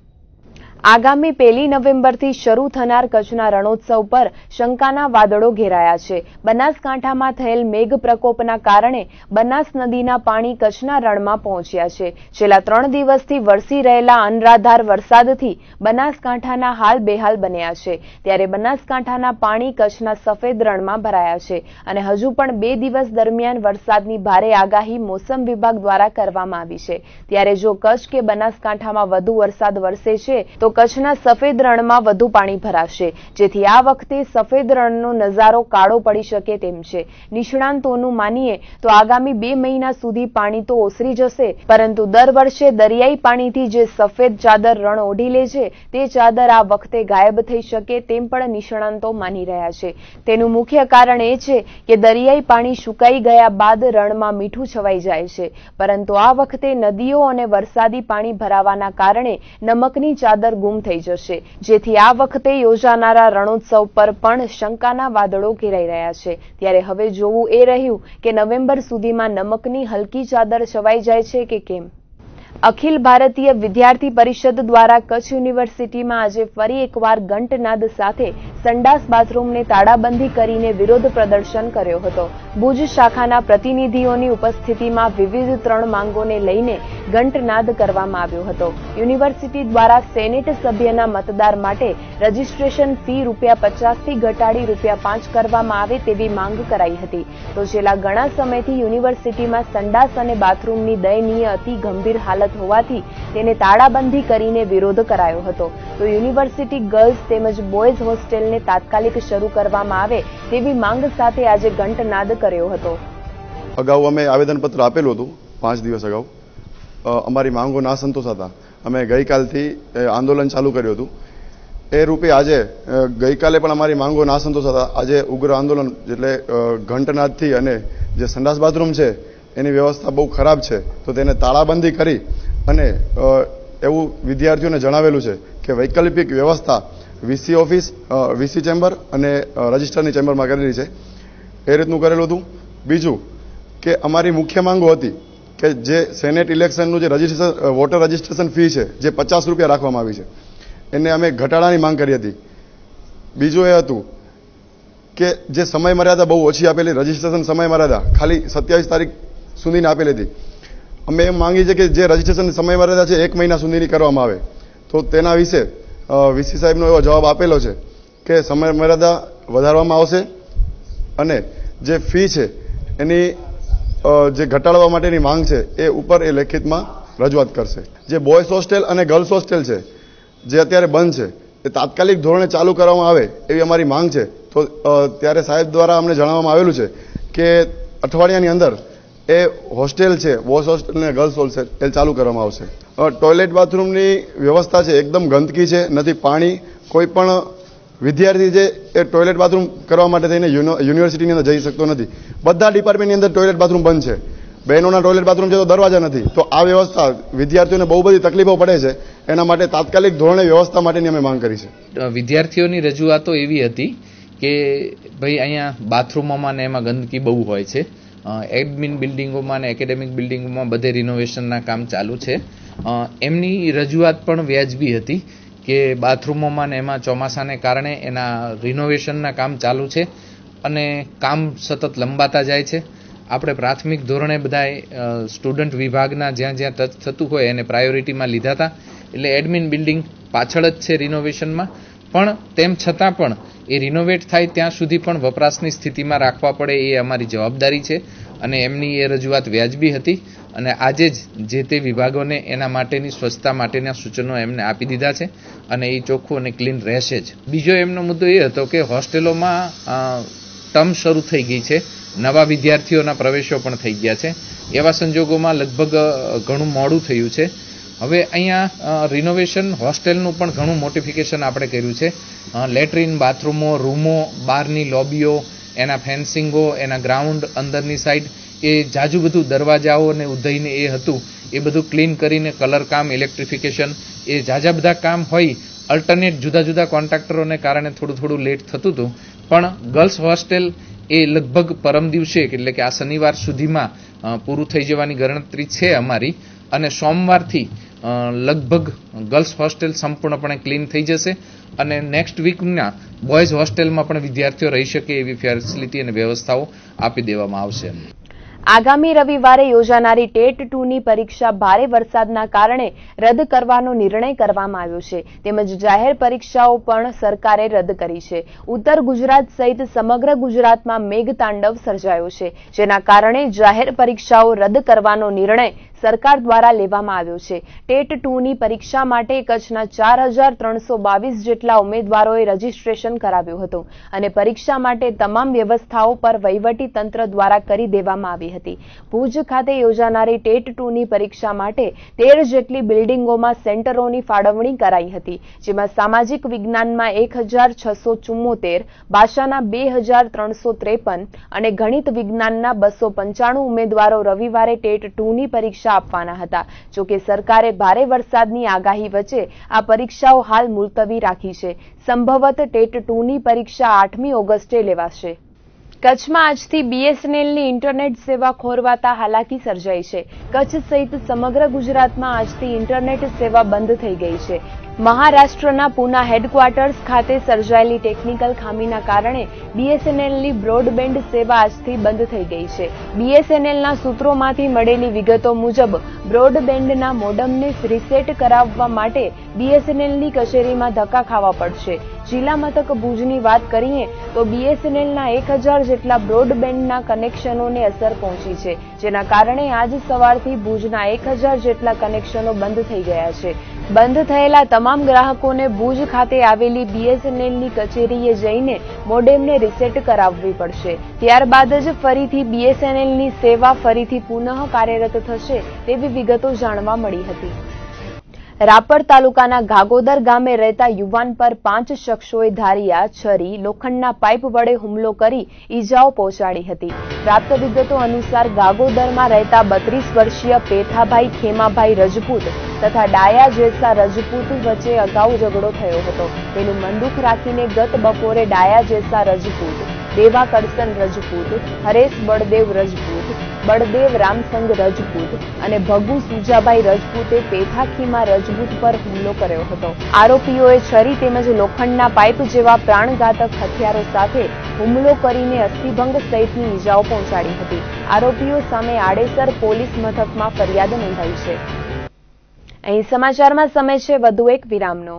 આગામી 1 નવેમ્બરથી શરૂ થનાર કચ્છના રણોત્સવ પર શંકાના વાદળો ઘેરાયા છે. બનાસકાંઠામાં થયેલ મેઘ પ્રકોપના કારણે બનાસ નદીના પાણી કચ્છના રણમાં પહોંચ્યા છે. છેલ્લા 3 દિવસથી વરસી રહેલા અનરાધાર વરસાદથી બનાસકાંઠાના હાલ બેહાલ બન્યા છે. ત્યારે બનાસકાંઠાના પાણી કચ્છના સફેદ રણમાં ભરાયા છે અને હજુ પણ 2 દિવસ દરમિયાન વરસાદની ભારે આગાહી મોસમ વિભાગ દ્વારા કરવામાં આવી છે. ત્યારે જો કચ્છ કે બનાસકાંઠામાં વધુ વરસાદ વરસે છે તો કચ્છના સફેદ રણમાં વધુ પાણી ભરાશે, જેથી આ વખતે સફેદ રણનો નજારો કાળો પડી શકે તેમ છે. નિષ્ણાંતોનું માનીએ તો આગામી 2 મહિના સુધી પાણી તો ઓસરી જશે, પરંતુ દર વર્ષે દરિયાઈ પાણીથી જે સફેદ ચાદર રણ ઓઢી લે છે તે ચાદર આ વખતે ગાયબ થઈ શકે તેમ પણ નિષ્ણાંતો માની રહ્યા છે. તેનું મુખ્ય કારણ એ છે કે દરિયાઈ પાણી સુકાઈ ગયા બાદ રણમાં મીઠું છવાઈ જાય છે, પરંતુ આ વખતે નદીઓ અને વરસાદી પાણી ભરાવાના કારણે નમકની ચાદર ગુમ થઈ જશે, જેથી આ વખતે યોજાનારા રણોત્સવ પર પણ શંકાના વાદળો ઘેરાઈ રહ્યા છે. ત્યારે હવે જોવું એ રહ્યું કે નવેમ્બર સુધીમાં નમકની હલકી ચાદર છવાઈ જાય છે કે કેમ. અખિલ ભારતીય વિદ્યાર્થી પરિષદ દ્વારા કચ્છ યુનિવર્સિટીમાં આજે ફરી એકવાર ઘંટનાદ સાથે સંડાસ બાથરૂમને તાળાબંધી કરીને વિરોધ પ્રદર્શન કર્યો હતો. ભુજ શાખાના પ્રતિનિધિઓની ઉપસ્થિતિમાં વિવિધ 3 માંગોને લઈને ઘંટનાદ કરવામાં આવ્યો હતો. યુનિવર્સિટી દ્વારા સેનેટ સભ્યના મતદાર માટે રજીસ્ટ્રેશન ફી ₹50થી ઘટાડી ₹5 કરવામાં આવે તેવી માંગ કરાઈ હતી. તો છેલ્લા ઘણા સમયથી યુનિવર્સિટીમાં સંડાસ અને બાથરૂમની દયનીય અતિ ગંભીર હાલત હોવાથી તેને તાળાબંધી કરીને વિરોધ કરાયો હતો. તો યુનિવર્સિટી ગર્લ્સ તેમજ બોયઝ હોસ્ટેલને તાત્કાલિક શરૂ કરવામાં આવે તેવી માંગ સાથે આજે ઘંટનાદ કર્યો હતો. અગાઉ અમે આવેદનપત્ર આપેલું હતું 5 દિવસ અગાઉ. અમારી માંગો ના સંતોષાતા અમે ગઈકાલથી આંદોલન ચાલુ કર્યું હતું. એ રૂપે આજે ગઈકાલે પણ અમારી માંગો ના સંતોષાતા આજે ઉગ્ર આંદોલન એટલે ઘંટનાદથી અને જે સંડાસ બાથરૂમ છે એની વ્યવસ્થા બહુ ખરાબ છે તો તેને તાળાબંધી કરી અને એવું વિદ્યાર્થીઓને જણાવેલું છે કે વૈકલ્પિક વ્યવસ્થા VC ઓફિસ, VC ચેમ્બર અને રજિસ્ટરની ચેમ્બરમાં કરેલી છે. એ રીતનું કરેલું હતું. બીજું કે અમારી મુખ્ય માંગો હતી કે જે સેનેટ ઇલેક્શનનું જે રજિસ્ટ્રેશન વોટર રજિસ્ટ્રેશન ફી છે જે ₹50 રાખવામાં આવી છે એને અમે ઘટાડાની માંગ કરી હતી. બીજું એ હતું કે જે સમય મર્યાદા બહુ ઓછી આપેલી, રજિસ્ટ્રેશન સમય મર્યાદા ખાલી 27 તારીખ સુધીની આપેલી હતી. અમે એમ માંગી છે કે જે રજિસ્ટ્રેશન સમય મર્યાદા છે 1 મહિના સુધીની કરવામાં આવે. તો તેના વિશે VC સાહેબનો એવો જવાબ આપેલો છે કે સમય મર્યાદા વધારવામાં આવશે અને જે ફી છે એની જે ઘટાડવા માટેની માંગ છે એ ઉપર એ લેખિતમાં રજૂઆત કરશે. જે બોયઝ હોસ્ટેલ અને ગર્લ્સ હોસ્ટેલ છે જે અત્યારે બંધ છે એ તાત્કાલિક ધોરણે ચાલુ કરવામાં આવે એવી અમારી માંગ છે. તો ત્યારે સાહેબ દ્વારા અમને જણાવવામાં આવેલું છે કે અઠવાડિયાની અંદર એ હોસ્ટેલ છે, બોયઝ હોસ્ટેલ અને ગર્લ્સ હોસ્ટેલ એ ચાલુ કરવામાં આવશે. ટોયલેટ બાથરૂમની વ્યવસ્થા છે એકદમ ગંદકી છે, નથી પાણી. કોઈ પણ વિદ્યાર્થી છે એ ટોયલેટ બાથરૂમ કરવા માટે થઈને યુનિવર્સિટીની અંદર જઈ શકતો નથી. બધા ડિપાર્ટમેન્ટની અંદર ટોયલેટ બાથરૂમ બંધ છે. બહેનોના ટોયલેટ બાથરૂમ છે તો દરવાજા નથી. તો આ વ્યવસ્થા વિદ્યાર્થીઓને બહુ બધી તકલીફો પડે છે, એના માટે તાત્કાલિક ધોરણે વ્યવસ્થા માટેની અમે માંગ કરી છે. વિદ્યાર્થીઓની રજૂઆતો એવી હતી કે ભાઈ અહીંયા બાથરૂમોમાં ને એમાં ગંદકી બહુ હોય છે. એડમિન બિલ્ડિંગોમાં અને એકેડેમિક બિલ્ડિંગોમાં બધે રિનોવેશનના કામ ચાલુ છે. એમની રજૂઆત પણ વ્યાજબી હતી કે બાથરૂમોમાં ને એમાં ચોમાસાને કારણે એના રિનોવેશનના કામ ચાલુ છે અને કામ સતત લંબાતા જાય છે. આપણે પ્રાથમિક ધોરણે બધાએ સ્ટુડન્ટ વિભાગના જ્યાં જ્યાં ટચ થતું હોય એને પ્રાયોરિટીમાં લીધા હતા. એટલે એડમિન બિલ્ડિંગ પાછળ જ છે રિનોવેશનમાં, પણ તેમ છતાં પણ એ રિનોવેટ થાય ત્યાં સુધી પણ વપરાશની સ્થિતિમાં રાખવા પડે એ અમારી જવાબદારી છે અને એમની એ રજૂઆત વ્યાજબી હતી અને આજે જ જે તે વિભાગોને એના માટેની સ્વચ્છતા માટેના સૂચનો એમને આપી દીધા છે અને એ ચોખ્ખું અને ક્લીન રહેશે જ. બીજો એમનો મુદ્દો એ હતો કે હોસ્ટેલોમાં ટર્મ શરૂ થઈ ગઈ છે, નવા વિદ્યાર્થીઓના પ્રવેશો પણ થઈ ગયા છે. એવા સંજોગોમાં લગભગ ઘણું મોડું થયું છે. હવે અહીંયા રિનોવેશન હોસ્ટેલનું પણ ઘણું મોડિફિકેશન આપણે કર્યું છે. લેટ્રિન, બાથરૂમો, રૂમો, બહારની લોબીઓ, એના ફેન્સિંગો, એના ગ્રાઉન્ડ અંદરની સાઈડ એ જાજુ બધું દરવાજાઓ અને ઉધઈને એ હતું એ બધું ક્લીન કરીને કલર કામ, ઇલેક્ટ્રિફિકેશન એ જાજા બધા કામ હોય. અલ્ટરનેટ જુદા જુદા કોન્ટ્રાક્ટરોને કારણે થોડું લેટ થતું હતું, પણ ગર્લ્સ હોસ્ટેલ એ લગભગ પરમ દિવસે એટલે કે આ શનિવાર સુધીમાં પૂરું થઈ જવાની ગણતરી છે અમારી અને સોમવારથી લગભગ ગર્લ્સ હોસ્ટેલ સંપૂર્ણપણે ક્લીન થઈ જશે અને નેક્સ્ટ વીકના બોયઝ હોસ્ટેલમાં પણ વિદ્યાર્થીઓ રહી શકે એવી ફેસિલિટી અને વ્યવસ્થાઓ આપી દેવામાં આવશે. આગામી રવિવારે યોજાનારી ટેટ 2ની પરીક્ષા ભારે વરસાદના કારણે રદ કરવાનો નિર્ણય કરવામાં આવ્યો છે. તેમજ જાહેર પરીક્ષાઓ પણ સરકારે રદ કરી છે. ઉત્તર ગુજરાત સહિત સમગ્ર ગુજરાતમાં મેઘતાંડવ સર્જાયો છે, જેના કારણે જાહેર પરીક્ષાઓ રદ કરવાનો નિર્ણય સરકાર દ્વારા લેવામાં આવ્યો છે. ટેટ 2ની પરીક્ષા માટે કચ્છના 4322 જેટલા ઉમેદવારોએ રજીસ્ટ્રેશન કરાવ્યું હતું અને પરીક્ષા માટે તમામ વ્યવસ્થાઓ પર વહીવટી તંત્ર દ્વારા કરી દેવામાં આવી હતી. ભુજ ખાતે યોજાનારી ટેટ 2ની પરીક્ષા માટે 13 જેટલી બિલ્ડિંગોમાં સેન્ટરોની ફાળવણી કરાઈ હતી, જેમાં સામાજિક વિજ્ઞાનમાં 1674, ભાષાના 2353 અને ગણિત વિજ્ઞાનના 295 ઉમેદવારો રવિવારે ટેટ 2ની પરીક્ષા આપવાના હતા. જોકે સરકારે ભારે વરસાદની આગાહી વચ્ચે આ પરીક્ષાઓ હાલ મુલતવી રાખી છે. સંભવત ટેટ 2ની પરીક્ષા 8મી ઓગસ્ટે લેવાશે. કચ્છમાં આજથી બીએસએનએલની ઇન્ટરનેટ સેવા ખોરવાતા હાલાકી સર્જાઈ છે. કચ્છ સહિત સમગ્ર ગુજરાતમાં આજથી ઇન્ટરનેટ સેવા બંધ થઈ ગઈ છે. મહારાષ્ટ્રના પૂના હેડક્વાર્ટર્સ ખાતે સર્જાયેલી ટેકનિકલ ખામીના કારણે બીએસએનએલની બ્રોડબેન્ડ સેવા આજથી બંધ થઈ ગઈ છે. બીએસએનએલના સૂત્રોમાંથી મળેલી વિગતો મુજબ બ્રોડબેન્ડના મોડમને રીસેટ કરાવવા માટે બીએસએનએલની કચેરીમાં ધક્કા ખાવા પડશે. જિલ્લા મથક ભુજની વાત કરીએ તો બીએસએનએલના 1000 જેટલા બ્રોડબેન્ડના કનેક્શનોને અસર પહોંચી છે, જેના કારણે આજ સવારથી ભુજના 1000 જેટલા કનેક્શનો બંધ થઈ ગયા છે. બંધ થયેલા તમામ ગ્રાહકોને ભુજ ખાતે આવેલી બીએસએનએલની કચેરીએ જઈને મોડેમને રીસેટ કરાવવી પડશે. ત્યારબાદ જ ફરીથી બીએસએનએલની સેવા ફરીથી પુનઃ કાર્યરત થશે તેવી વિગતો જાણવા મળી હતી. રાપર તાલુકાના ગાગોદર ગામે રહેતા યુવાન પર 5 શખ્સોએ ધારિયા, છરી, લોખંડના પાઇપ વડે હુમલો કરી ઈજાઓ પહોંચાડી હતી. પ્રાપ્ત વિગતો અનુસાર ગાગોદરમાં રહેતા 32 વર્ષીય પેથાભાઈ ખેમાભાઈ રજપૂત તથા ડાયા જેસા રજપૂત વચ્ચે અગાઉ ઝઘડો થયો હતો. તેનું મનદુખ રાખીને ગત બપોરે ડાયા જેસા રજપૂત, દેવા કરસન રજપૂત, હરેશ બળદેવ રજપૂત, બળદેવ રામસંગ રજપૂત અને ભગુ સુજાભાઈ રજપૂતે પેથાખીમા રજપૂત પર હુમલો કર્યો હતો. આરોપીઓએ છરી તેમજ લોખંડના પાઇપ જેવા પ્રાણઘાતક હથિયારો સાથે હુમલો કરીને અસ્થિભંગ સહિતની ઈજાઓ પહોંચાડી હતી. આરોપીઓ સામે આડેસર પોલીસ મથકમાં ફરિયાદ નોંધાઈ છે. અહીં સમાચારમાં સમય છે વધુ એક વિરામનો.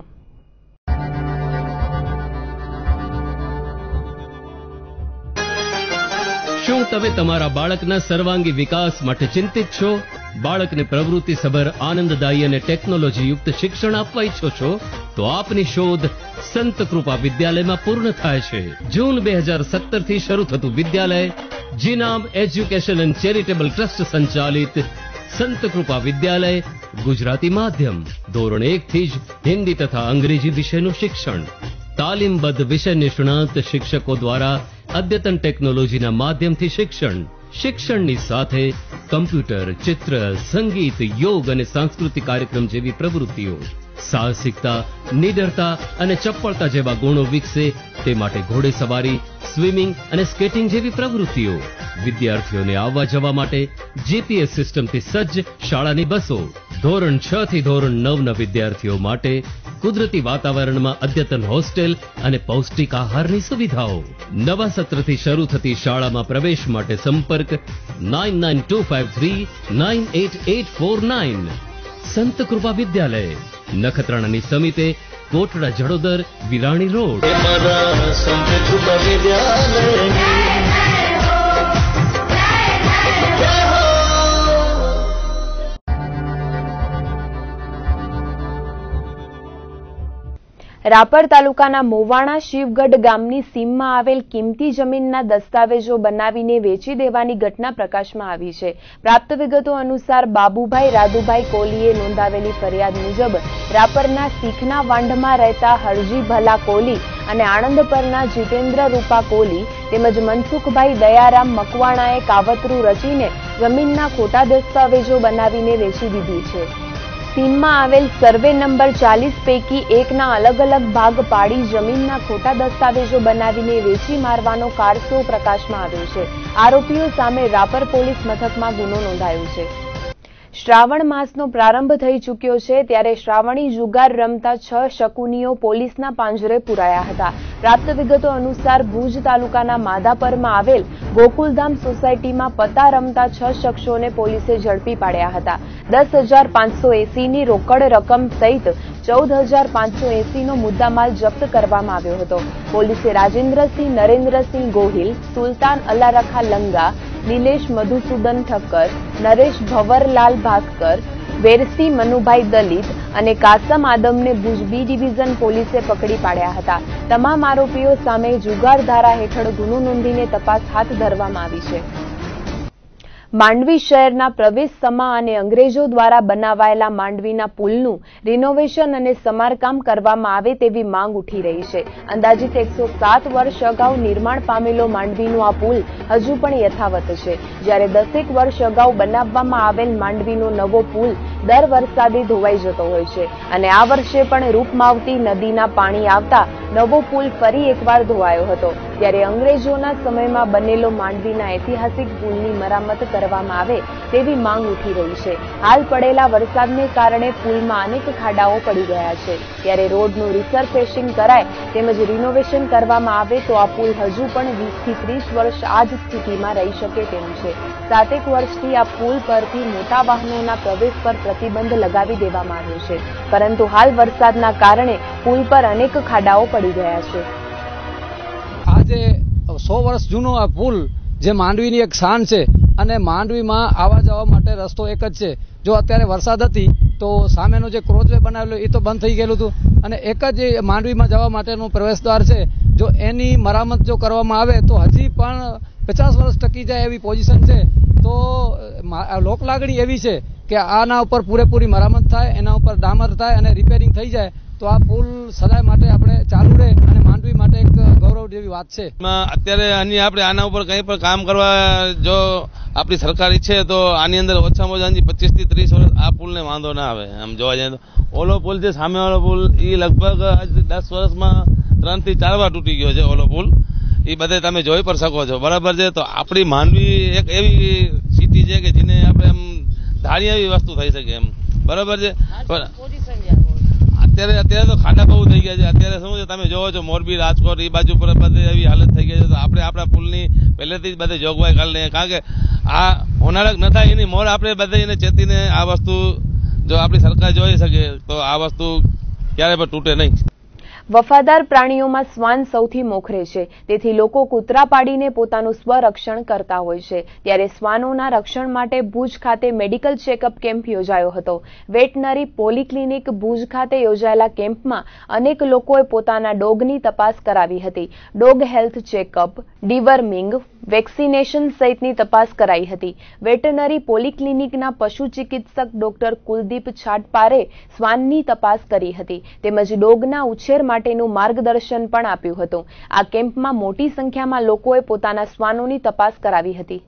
શું તમે તમારા બાળકના સર્વાંગી વિકાસ માટે ચિંતિત છો? બાળકને પ્રવૃત્તિસભર, આનંદદાયી અને ટેકનોલોજીયુક્ત શિક્ષણ આપવા ઈચ્છો છો? તો આપની શોધ સંત કૃપા વિદ્યાલયમાં પૂર્ણ થાય છે. જૂન 2017 થી શરૂ થતું વિદ્યાલય જીનામ એજ્યુકેશન એન્ડ ચેરિટેબલ ટ્રસ્ટ સંચાલિત સંત કૃપા વિદ્યાલય ગુજરાતી માધ્યમ, ધોરણ 1 થી જ હિન્દી તથા અંગ્રેજી વિષયનું શિક્ષણ, તાલીમબદ્ધ વિષય નિષ્ણાત શિક્ષકો દ્વારા અદ્યતન ટેકનોલોજીના માધ્યમથી શિક્ષણની સાથે કમ્પ્યુટર, ચિત્ર, સંગીત, યોગ અને સાંસ્કૃતિક કાર્યક્રમ જેવી પ્રવૃત્તિઓ, સાહસિકતા, નિડરતા અને ચપળતા જેવા ગુણો વિકસે તે માટે ઘોડેસવારી, સ્વિમિંગ અને સ્કેટિંગ જેવી પ્રવૃત્તિઓ. વિદ્યાર્થીઓને આવવા જવા માટે જીપીએસ સિસ્ટમથી સજ્જ શાળાની બસો, ધોરણ 6 થી ધોરણ 9ના વિદ્યાર્થીઓ માટે કુદરતી વાતાવરણમાં અદ્યતન હોસ્ટેલ અને પૌષ્ટિક આહારની સુવિધાઓ. નવા સત્રથી શરૂ થતી શાળામાં પ્રવેશ માટે સંપર્ક 9925398849. સંત કૃપા વિદ્યાલય, નખત્રાણાની સમીપે, કોટડા જડોદર, વિરાણી રોડ. રાપર તાલુકાના મોવાણા શિવગઢ ગામની સીમમાં આવેલ કિંમતી જમીનના દસ્તાવેજો બનાવીને વેચી દેવાની ઘટના પ્રકાશમાં આવી છે. પ્રાપ્ત વિગતો અનુસાર બાબુભાઈ રાધુભાઈ કોલીએ નોંધાવેલી ફરિયાદ મુજબ રાપરના શીખના વાંઢમાં રહેતા હરજી ભલા કોલી અને આણંદપરના જીતેન્દ્ર રૂપા કોલી તેમજ મનસુખભાઈ દયારામ મકવાણાએ કાવતરું રચીને જમીનના ખોટા દસ્તાવેજો બનાવીને વેચી દીધી છે. સીમમાં આવેલ સર્વે નંબર 40 પૈકી એકના અલગ અલગ ભાગ પાડી જમીનના ખોટા દસ્તાવેજો બનાવીને વેચી મારવાનો કારસો પ્રકાશમાં આવ્યો છે. આરોપીઓ સામે રાપર પોલીસ મથકમાં ગુનો નોંધાયો છે. શ્રાવણ માસનો પ્રારંભ થઈ ચૂક્યો છે ત્યારે શ્રાવણી જુગાર રમતા 6 શકુનીઓ પોલીસના પાંજરે પુરાયા હતા. પ્રાપ્ત વિગતો અનુસાર ભુજ તાલુકાના માધાપરમાં આવેલ ગોકુલધામ સોસાયટીમાં પત્તા રમતા 6 શખ્સોને પોલીસે ઝડપી પાડ્યા હતા. 10,580ની રોકડ રકમ સહિત 14,580નો મુદ્દામાલ જપ્ત કરવામાં આવ્યો હતો. પોલીસે રાજેન્દ્રસિંહ નરેન્દ્રસિંહ ગોહિલ, સુલતાન અલ્લારખા લંગા, નિલેશ મધુસૂદન ઠક્કર, નરેશ ભવરલાલ ભાસ્કર, વેરસી મનુભાઈ દલિત અને કાસમ આદમને ભુજ બી ડિવિઝન પોલીસે પકડી પાડ્યા હતા. તમામ આરોપીઓ સામે જુગાર ધારા હેઠળ ગુનો નોંધીને તપાસ હાથ ધરવામાં આવી છે. માંડવી શહેરના પ્રવેશ સમા અને અંગ્રેજો દ્વારા બનાવાયેલા માંડવીના પુલનું રિનોવેશન અને સમારકામ કરવામાં આવે તેવી માંગ ઉઠી રહી છે. અંદાજિત 107 વર્ષ અગાઉ નિર્માણ પામેલો માંડવીનો આ પુલ હજુ પણ યથાવત છે. જ્યારે 10 વર્ષ અગાઉ બનાવવામાં આવેલ માંડવીનો નવો પુલ દર વરસાદે ધોવાઈ જતો હોય છે અને આ વર્ષે પણ રૂપમાવતી નદીના પાણી આવતા નવો પુલ ફરી એકવાર ધોવાયો હતો. ત્યારે અંગ્રેજોના સમયમાં બનેલો માંડવીના ઐતિહાસિક પુલની મરામત કરવામાં આવે તેવી માંગ ઉઠી રહી છે. હાલ પડેલા વરસાદને કારણે પુલમાં અનેક ખાડાઓ પડી ગયા છે. ત્યારે રોડનું રિસરફેસિંગ કરાય તેમજ રિનોવેશન કરવામાં આવે તો આ પુલ હજુ પણ 20 થી 30 વર્ષ આ જ સ્થિતિમાં રહી શકે તેમ છે. 7 વર્ષથી આ પુલ પરથી મોટા વાહનોના પ્રવેશ પર પ્રતિબંધ લગાવી દેવામાં આવ્યો છે, પરંતુ હાલ વરસાદના કારણે પુલ પર અનેક ખાડાઓ પડી ગયા છે. આજે 100 વર્ષ જૂનો આ પુલ જે માંડવીની એક શાન છે અને માંડવીમાં આવવા જવા માટે રસ્તો એક જ છે. જો અત્યારે વરસાદ હતી તો સામેનો જે ક્રોઝવે બનાવેલો એ તો બંધ થઈ ગયેલું હતું અને એક જ માંડવીમાં જવા માટેનું પ્રવેશદ્વાર છે. જો એની મરામત જો કરવામાં આવે તો હજી પણ 50 વર્ષ ટકી જાય એવી પોઝિશન છે. તો લોકલાગણી એવી છે કે આના ઉપર પૂરેપૂરી મરામત થાય, એના ઉપર ડામર થાય અને રિપેરિંગ થઈ જાય તો આ પુલ સદાય માટે આપણે ચાલુ રહે અને માંડવી માટે એક ગૌરવ જેવી વાત છે. અત્યારે આપણે આના ઉપર કંઈ પણ કામ કરવા જો આપણી સરકાર ઈચ્છે તો આની અંદર ઓછામાં ઓછા 25 થી 30 વર્ષ આ પુલને વાંધો ના આવે. આમ જોવા જાય તો ઓલો પુલ છે, સામેવાળો પુલ એ લગભગ 10 વર્ષમાં 3 થી 4 વાર તૂટી ગયો છે. ઓલો પુલ એ બધે તમે જોઈ પણ શકો છો, બરાબર છે. તો આપણી માંડવી એક એવી સિટી છે કે જેને આપણે એમ ધારી એવી વસ્તુ થઈ શકે એમ, બરાબર છે. અત્યારે તો ખાડા બહુ થઈ ગયા છે. અત્યારે શું છે તમે જોવો છો મોરબી, રાજકોટ એ બાજુ પર બધે એવી હાલત થઈ ગઈ છે. તો આપણે આપણા પુલની પહેલેથી જ બધે જોગવાઈ કરી લઈએ, કારણ કે આ હોનારત ન થાય એની મોર આપણે બધે એને ચેતીને આ વસ્તુ જો આપણી સરકાર જોઈ શકે તો આ વસ્તુ ક્યારે પણ તૂટે નહીં. વફાદાર પ્રાણીઓમાં શ્વાન સૌથી મોખરે છે, તેથી લોકો કૂતરા પાડીને પોતાનું સ્વરક્ષણ કરતા હોય છે. ત્યારે શ્વાનોના રક્ષણ માટે ભુજ ખાતે મેડિકલ ચેકઅપ કેમ્પ યોજાયો હતો. વેટનરી પોલીક્લિનિક ભુજ ખાતે યોજાયેલા કેમ્પમાં અનેક લોકોએ પોતાના ડોગની તપાસ કરાવી હતી. Dog health checkup, deworming, vaccination સહિતની તપાસ કરાઈ હતી. વેટનરી પોલીક્લિનિકના પશુ ચિકિત્સક ડોક્ટર કુલદીપ છાટપારે શ્વાનની તપાસ કરી હતી તેમજ ડોગના ઉછેર માટેનું માર્ગદર્શન પણ આપ્યું હતું. આ કેમ્પમાં મોટી સંખ્યામાં લોકોએ પોતાના શ્વાનોની તપાસ કરાવી હતી.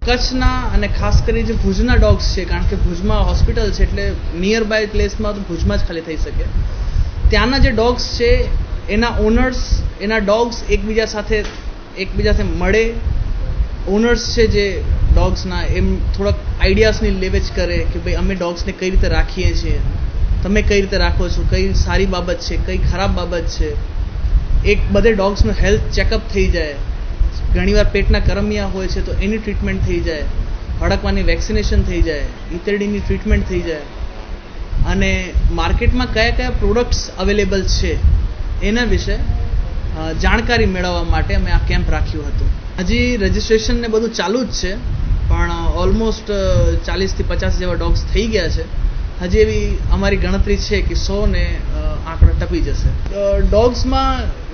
કચ્છના અને ખાસ કરી જે ભુજના ડોગ્સ છે, કારણ કે ભુજમાં હોસ્પિટલ છે એટલે નિયર બાય પ્લેસમાં તો ભુજમાં જ ખાલી થઈ શકે. ત્યાંના જે ડોગ્સ છે એના ઓનર્સ, એના ડોગ્સ એકબીજા સાથે મળે. ઓનર્સ છે જે ડોગ્સના એમ થોડાક આઈડિયાસની લેવેચ કરે કે ભાઈ અમે ડોગ્સને કઈ રીતે રાખીએ છીએ, તમે કઈ રીતે રાખો છો, કઈ સારી બાબત છે, કઈ ખરાબ બાબત છે. એક બધે ડોગ્સનું હેલ્થ ચેકઅપ થઈ જાય. ઘણીવાર પેટના કરમિયા હોય છે તો એની ટ્રીટમેન્ટ થઈ જાય, હડકવાની વેક્સિનેશન થઈ જાય, ઈતરડીની ટ્રીટમેન્ટ થઈ જાય. અને માર્કેટમાં કયા કયા પ્રોડક્ટ્સ અવેલેબલ છે એના વિશે જાણકારી મેળવવા માટે અમે આ કેમ્પ રાખ્યું હતું. હજી રજિસ્ટ્રેશન ને બધું ચાલુ જ છે, પણ ઓલમોસ્ટ 40 થી 50 જેવા ડોગ્સ થઈ ગયા છે. હજી એવી અમારી ગણતરી છે કે 100 ને આંકડા ટપી જશે. ડોગ્સમાં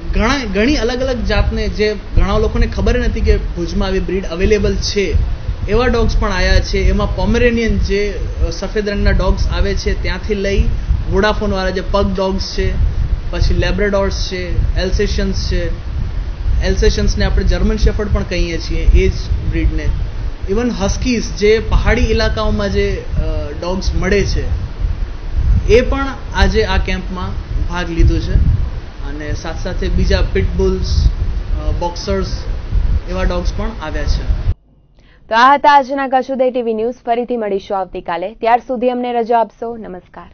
ઘણી અલગ અલગ જાતને જે ઘણા લોકોને ખબર નથી કે ભુજમાં આવી બ્રીડ અવેલેબલ છે, એવા ડોગ્સ પણ આવ્યા છે. એમાં પોમેરેનિયન જે સફેદ રંગના ડોગ્સ આવે છે ત્યાંથી લઈ વોડાફોન વાળા જે પગ ડોગ્સ છે, પછી લેબ્રાડોર્સ છે, એલ્સેશન્સ છે. એલ્સેશન્સને આપણે જર્મન શેફર્ડ પણ કહીએ છીએ, એ જ બ્રીડને. ઇવન હસ્કીઝ જે પહાડી ઇલાકાઓમાં જે ડોગ્સ મળે છે એ પણ આજે આ કેમ્પમાં ભાગ લીધો છે. અને સાથે સાથે બીજા પિટબુલ્સ, બોક્સર્સ એવા ડોગ્સ પણ આવ્યા છે. તો આ હતા આજના કચ્છ ઉદય ટીવી ન્યૂઝ. ફરીથી મળીશું આવતીકાલે. ત્યાર સુધી અમને રજા આપશો. નમસ્કાર.